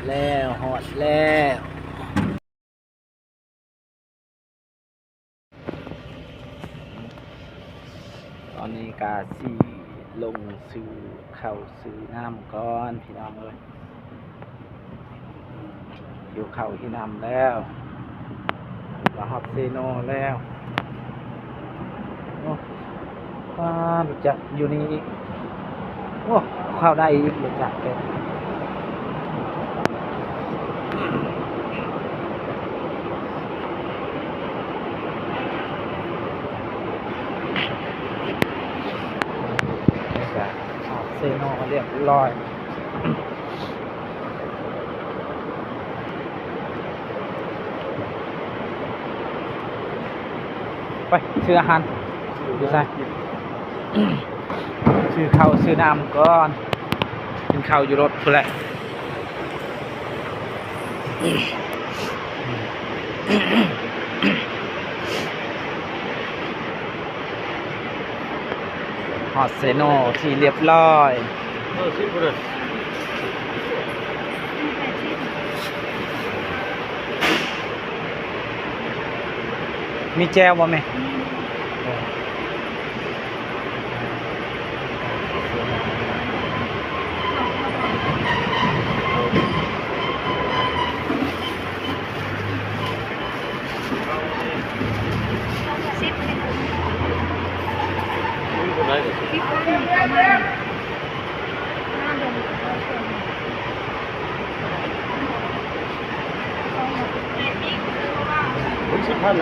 แล้วหอดแล้วตอนนี้กาสีลงซื้อข้าวซื้อน้ำก่อนพี่น้องเลยอยู่ข้าวที่น้ำแล้วมาฮอตเซโนแล้วโอ้ป้ารู้จักอยู่นี่โอ้ข้าวได้อีกรู้จักเลยเซโนเรียบร้อยไปซื้ออาหารดูใช่ซื้อข้าวซื้อน้ำก่อนกินข้าวอยู่รถพุ่นแหละฮอตเซโนที่เรียบร้อยมีแจวบ่แม่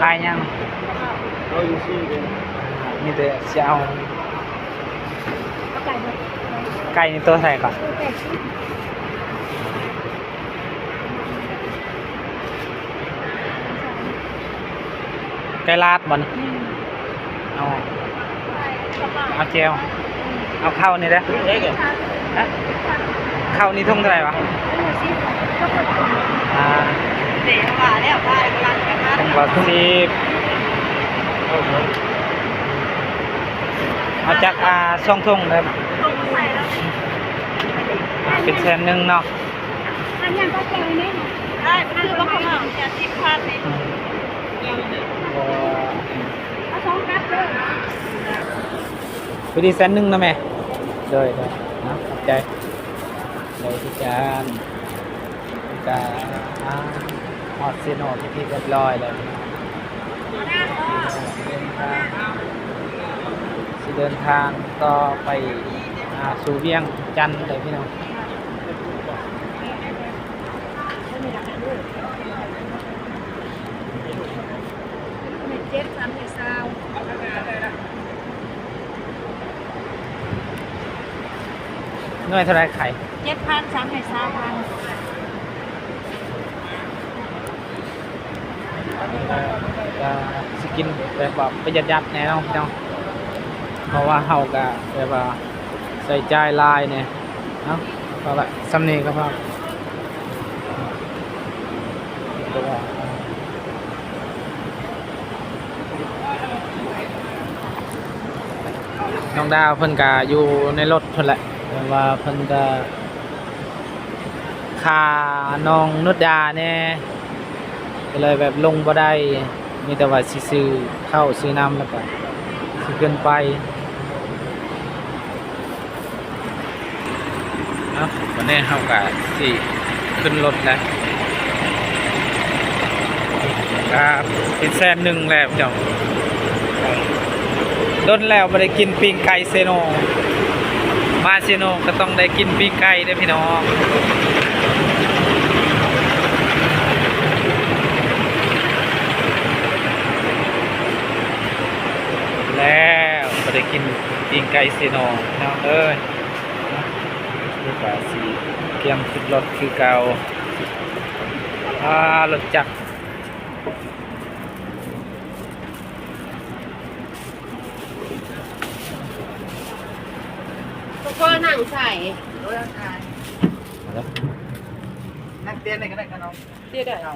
ขายยังมีแต่เช้าไก่นี่ตัวใส่ก่อนไก่ลาดบ่นี่เอาเจลเอาข้าวนี่ได้ฮะข้าวนี่ทุ่งเท่าไหร่วะเดี๋ยวว่าแล้วว่าร้านกันนะทุ่งละ10เอาจากช่องทุ่งเลยเป็นแสนหนึ่งเนาะอันยังก็เจอเนี่ยได้คือว่าเขาเอาจะ10,000นี่เอา2กัดเลยพอดีแสนหนึ่งนะแม่เลยนะขอบใจเลยที่จานฮอตเซโนที่เรียบร้อยเลยเดินทางก็ไปสู่เวียงจันทร์เลยพี่น้องเงินเท่าไรไข่7,000 3,000 สกินแบบว่าประหยัดแน่นอนพี่น้องเพราะว่าเฮาก็แบบว่าใส่ใจลายเนี่ยเนาะเพราะว่าสำเนียงก็พอน้องดาวเพิ่นก็อยู่ในรถเพิ่นแหละแต่ว่าเพิ่นก็คาน้องนุชดาเนี่ยก็เลยแบบลงบ่ได้มีแต่ว่าสิซื้อข้าวซื้อน้ำแล้วก็สิเกินไปเนาะวันนี้เฮาก็สิขึ้นรถแล้วก็เป็นแสนหนึ่งแล้วเจ้าโดนแล้วบ่ได้กินปิ้งไก่เซโนมาเซโนก็ต้องได้กินปิ้งไก่เด้อพี่น้องแล้วบ่ได้กินปิ้งไก่เซโนน้องเอ้ยนี่ก็สิเตรียมขึ้นรถคือเก่ารถจักรก็นั่งใส่นั่งเตียนไหนก็ได้กันน้องเดี๋ยวเอา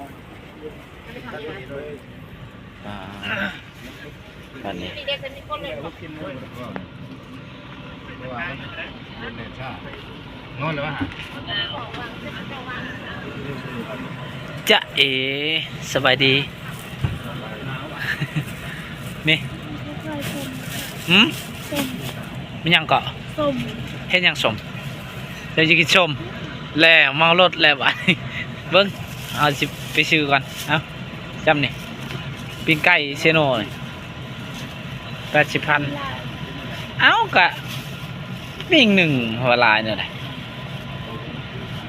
อันนี้เด็กคนนี้คนเลยนอนเลยว่ะ จะเอสบายดี นี่หืม ส้ม มันยังเกาะ ส้ม เฮ็ดหยังสมเดี๋ยวจะกินชมแล้วเมารถแล้วบัดนี้เบิ่งเอาสิไปซื้อก่อนเอาจำนี่ปิ้งไก่เซโน่นี่80,000เอ้ากะปิ้งหนึ่งหัวลายเนี่ยแหละ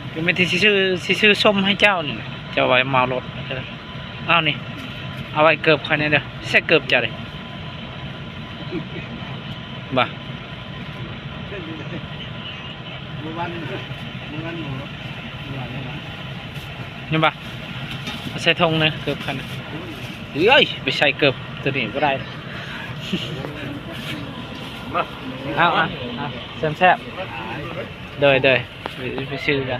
เป็นไม่ที่ซื้อส้มให้เจ้านี่เจ้าไว้เมารถเอานี่เอาไว้เกือบคันนี้เด้อใส่เกือบเจ้าเลยบ่ นี่ปะใส่ธงเลยเกือบคันเฮ้ยไปใส่เกือบตัวนี้ก็ได้เอาแซ่บเดยไปซื้อกัน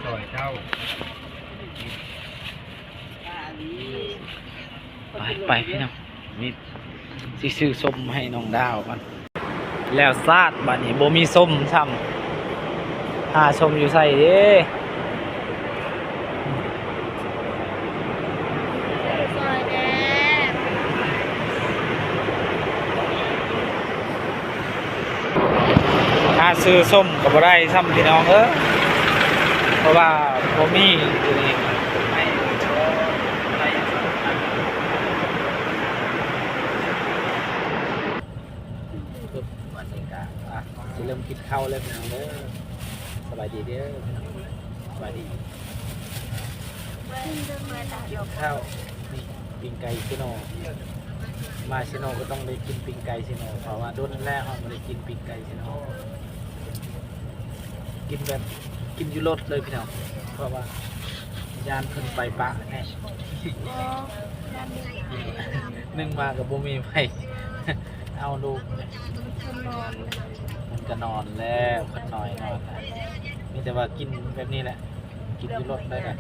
ไปพี่น้องนี่สิซื้อส้มให้น้องดาวกันแล้วซาดบัดนี้บ่มีส้มซ้ำหาส้มอยู่ใส่เด้ซื้อส้มกับบ่ได้ซ้ำพี่น้องเพราะว่าบ่มีอยู่นี่วันนี้ก็สิเริ่มกินข้าวแล้วพี่น้องสบายดีเด้อสบายดีกินข้าวนี่ปิ้งไก่ซิโนมาซิโนก็ต้องได้กินปิ้งไก่ซิโนเพราะว่าโดนแรกเราไม่ได้กินปิ้งไก่ซิโนกินแบบกินอยู่รถเลยพี่น้องเพราะว่ายานขึ้นไปปะแน่นึ่งมากับบุมีไปเอาลูกมันก็นอนแล้วคนหน่อยนอนมีแต่ว่ากินแบบนี้แหละกินอยู่รถได้กัน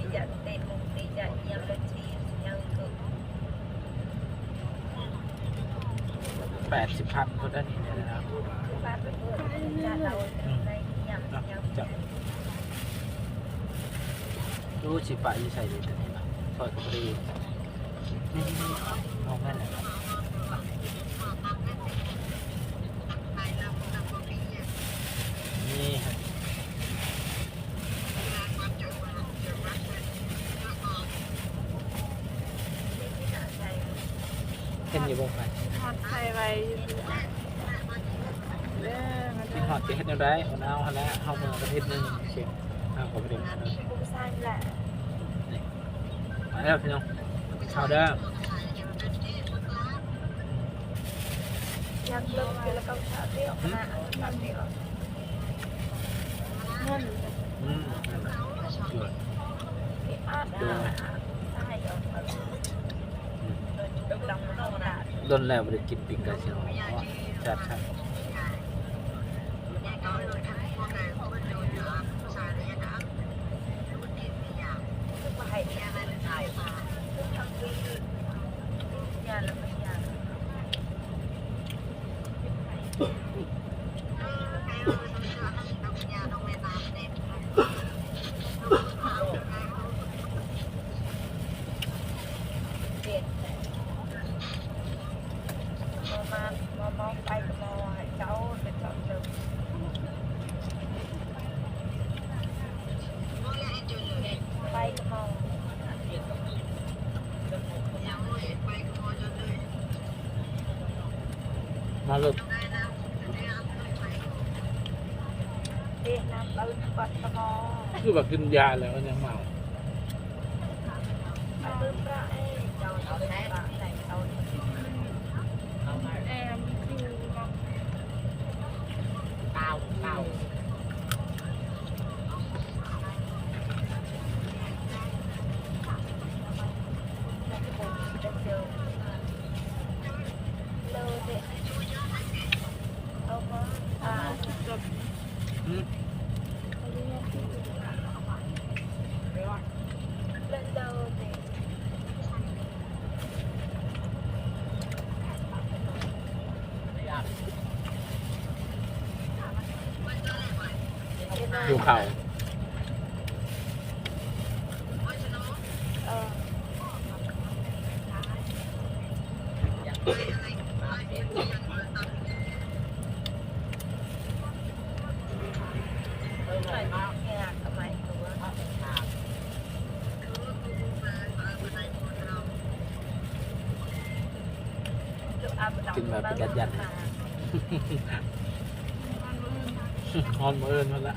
80,000ก็ได้นี่นะครับดูสิปะยี่ใส่เลยตัวนี้นะทอดกระเทียมเอาแค่ไหนครับนี่เห็นอยู่บ้างไหม ทอดไข่ไว้กินหอดจะเห็นอะไรเอาแล้วเอาเมือประเทศนึงเชียงเอาขอประเด็นนี้ กุ้งซ่านแหละ มาแล้วพี่น้องข้าวเด้อ อยากเลิกกินแล้วก็ชาเดียวนะชาเดียวเงิน นั่นแหละจุด อาดาใช่เอาโดนแล้วไม่ได้กินปิ้งไก่เชียวจัดครับมองไปก็มองให้เจ้าเป็นเจ้าเดิมไปก็มองมาเลย เด็กน้ำตื่นปัดสมอง คือแบบกินยาแล้วยังเมา ตื่นประเจ้าเอาแท้ไหนเจ้าแอมคือเต่าเอามาจบเล่นเดินดูเข่า กินแบบเป็นยัดๆหอมเอิญมาละ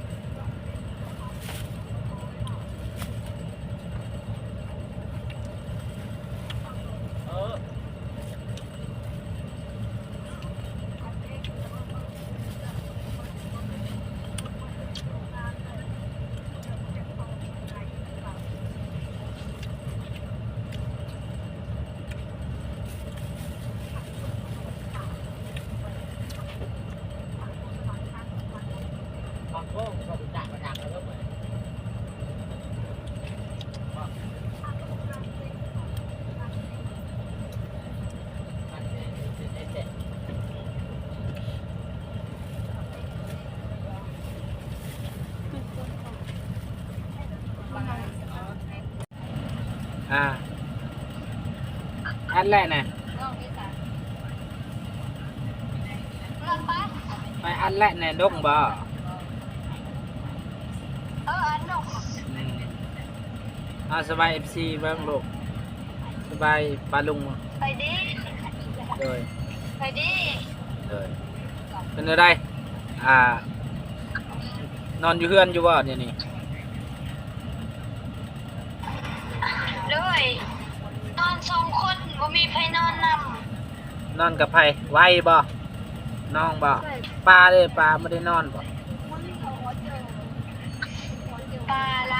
อันแรกนะไปอันแรกนะดงบ่สบาย FC บ้างลูกสบายปลาลุงไปดิเลยไปดิเลยเป็นอะไรนอนอยู่เฮือนอยู่บ่เนี่ยนี่ด้วยนอนสองคนบ่มีใครนอนนอนกับไผไว้บ่น้องบ่ปลาเลยปลาไม่ได้นอนบ่ปลาเร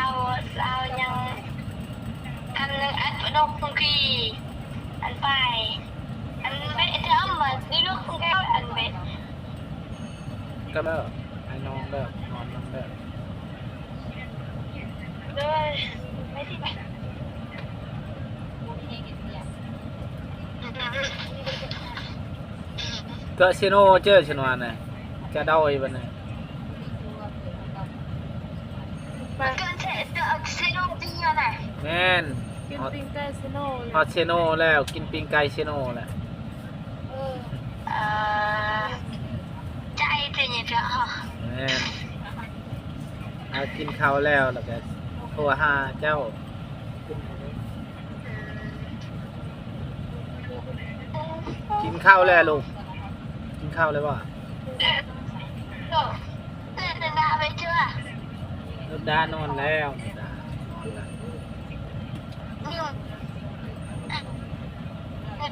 ายังอันนกคุกีอันไปอันไม่ทำมันนี่ลูกคุกีอันเบ็ดก็เลิกไอ้น้องเลิกนอนน้องเลิกด้วยไม่ที่ก็เชโนเจอชนวนน่ะจะเดาไอ้บันน่ะมันก็เชโนปีอะไรแม่นกินปิ้งไก่เชโนฮอตเชโนแล้วกินปิ้งไก่เชโนแหละใจเป็นยังไงฮะแม่นกินข้าวแล้วก็โทรหาเจ้ากินข้าวแล้วลูกกินข้าวเลยป่ะตื่นดาไปเชื่อรถดานอนแล้ว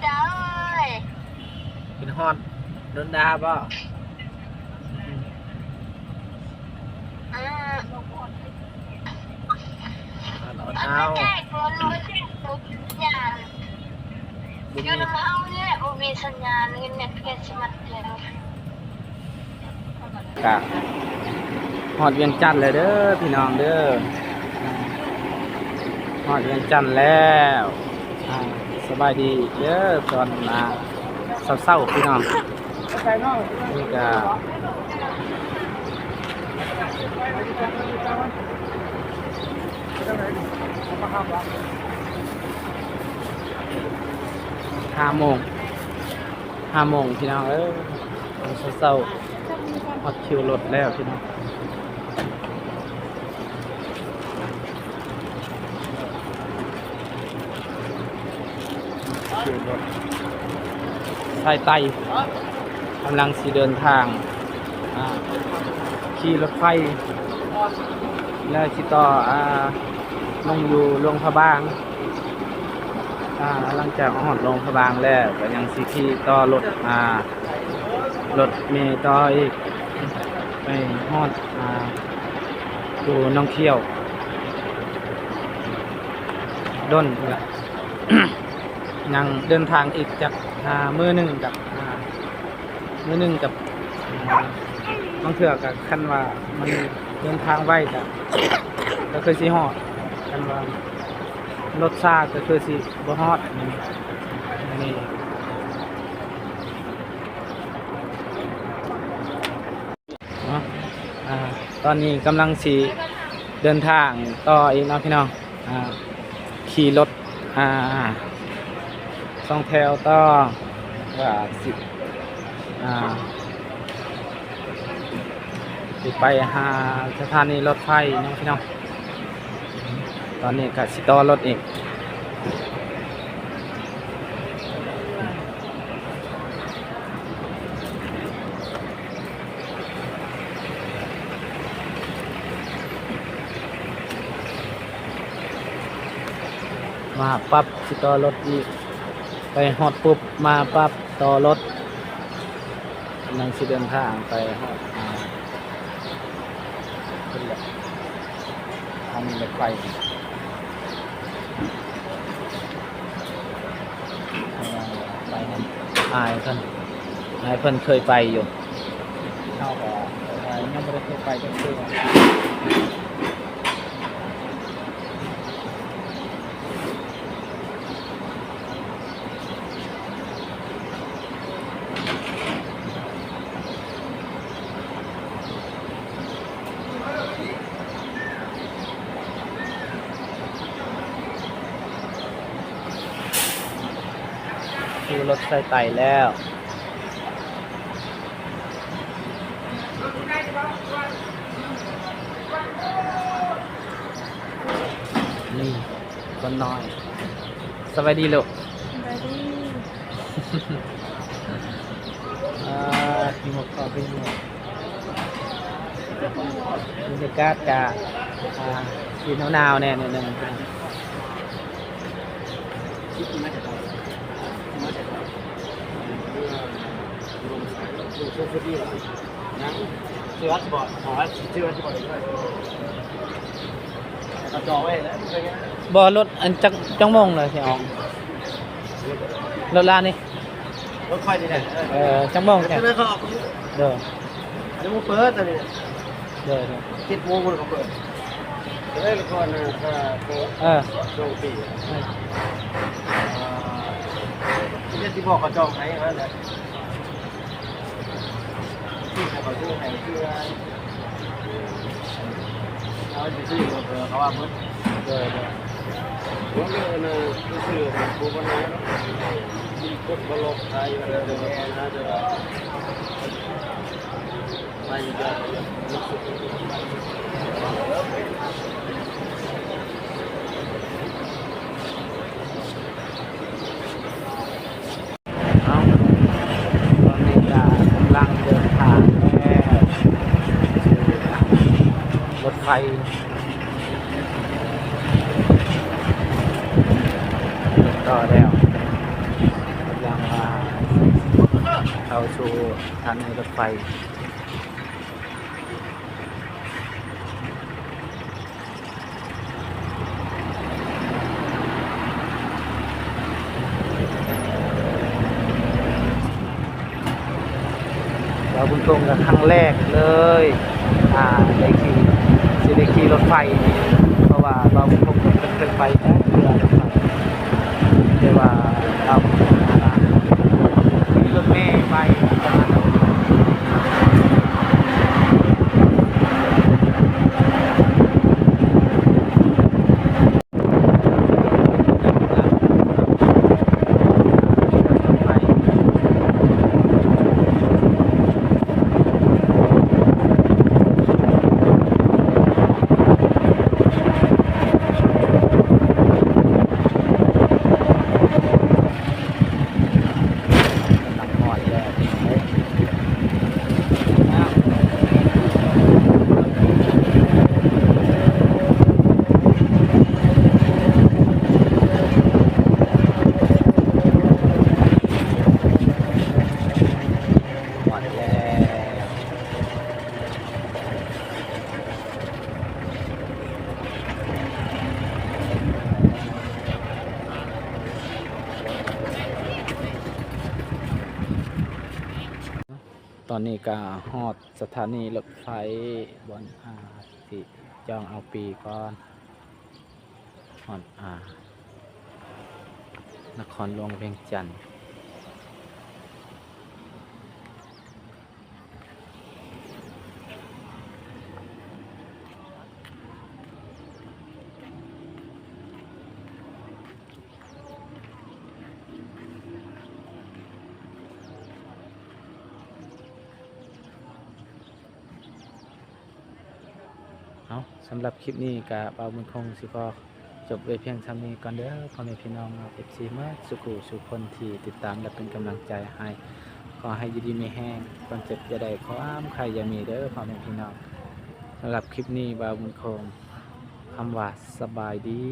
ดาเลยกินฮอตรถดาป่ะเอาแก้คนรู้สึกทุกอย่างอยู่ในเฮาเนี่ยมีสัญญาณเงินเน็ตแกสมัครแล้วกะฮอดเวียงจันทร์เลยเด้อพี่น้องเด้อฮอดเวียงจันทร์แล้วสบายดีเด้อตอนเศร้าๆพี่น้องนี่ก็5 โมงพี่น้องเศร้าๆฮอดคิวรถแล้วพี่น้องคิวรถสายไต่กำลังสิเดินทางขี่รถไฟแล้วสิต่อลงอยู่โรงพยาบาลหลังจากฮอดโรงพยาบาลแล้วก็ยังสิขี่ต่อรถเมล์ต่ออีกไปฮอดดูน้องเที่ยวด้นละ ยังเดินทางอีกจากมื้อหนึ่งกับบางเทื่อกับคันว่ามันเดินทางไวก็คือสิฮอดคันว่ารถช้าก็คือสิบ่ฮอดนี่เนาะตอนนี้กำลังสิเดินทางต่ออีกเนาะพี่น้องขี่รถ2 แถวต่อ ว่าสิอ่าสิไปหาสถานีรถไฟเนาะพี่น้องตอนนี้ก็สิต่อรถอีกมาปั๊บสิต่อรถอีกไปฮอดปุ๊บมาปั๊บต่อรถกำลังสิเดินทางไปฮอดขึ้นรถทางรถไฟไปนั่นอายเพิ่นเคยไปอยู่เข้าก็ยังไม่ได้เคยไปจังซี่คือรถไฟไต่แล้วนี่คนน้อยสวัสดีลูก ไปดิ ที่หมดก็เป็นหมดบรรยากาศกะสีหนาวๆเนี่ยเนี่ยมันบ่รถอันจังมงเลยสิออกรถลานี่ รถไฟนี่แหละ จังมง จะ เนี่ย ได้เขาออก เด้อ เดี๋ยวมึงเปิดตอนนี้ เด้อ 7 โมงมันก็เปิดจะได้ละครนะถ้าโตโจงปีที่บอกเขาจองไหนนั่นแหละที่เขาชื่อไหนชื่ออะไรเขาจะชื่อเขาว่ามึง เด้อ ผมเนี่ยนะชื่อผู้บริหารมีกฎบล็อกไทยอะไรเดี๋ยวนะเดี๋ยวไม่ได้ เอาตอนนี้ก็กำลังเดินทางแล้วรถไฟต่อแล้วกำลังมาเข้าสู่สถานีรถไฟเราบุญตรงกับครั้งแรกเลยได้ขี่รถไฟเพราะว่าเราบุญตรงกับเคยไปแค่เรือรถไฟแต่ว่าเราขี่รถเมล์ไปประมาณนั้นตอนนี้ก็ฮอดสถานีรถไฟบนที่จองเอาปีก่อนฮอดนครหลวงเวียงจันทน์ เอาสำหรับคลิปนี้ก็บ่าวบุญคงสิขอจบไว้เพียงเท่านี้ก่อนเด้อพ่อแม่พี่น้อง FC มาสุขุสุขคนที่ติดตามและเป็นกำลังใจให้ขอให้อยู่ดีมีแห้งความเจ็บอย่าได้ความใครอย่ามีเด้อพ่อแม่พี่น้องสำหรับคลิปนี้บ่าวบุญคงคำว่าสบายดี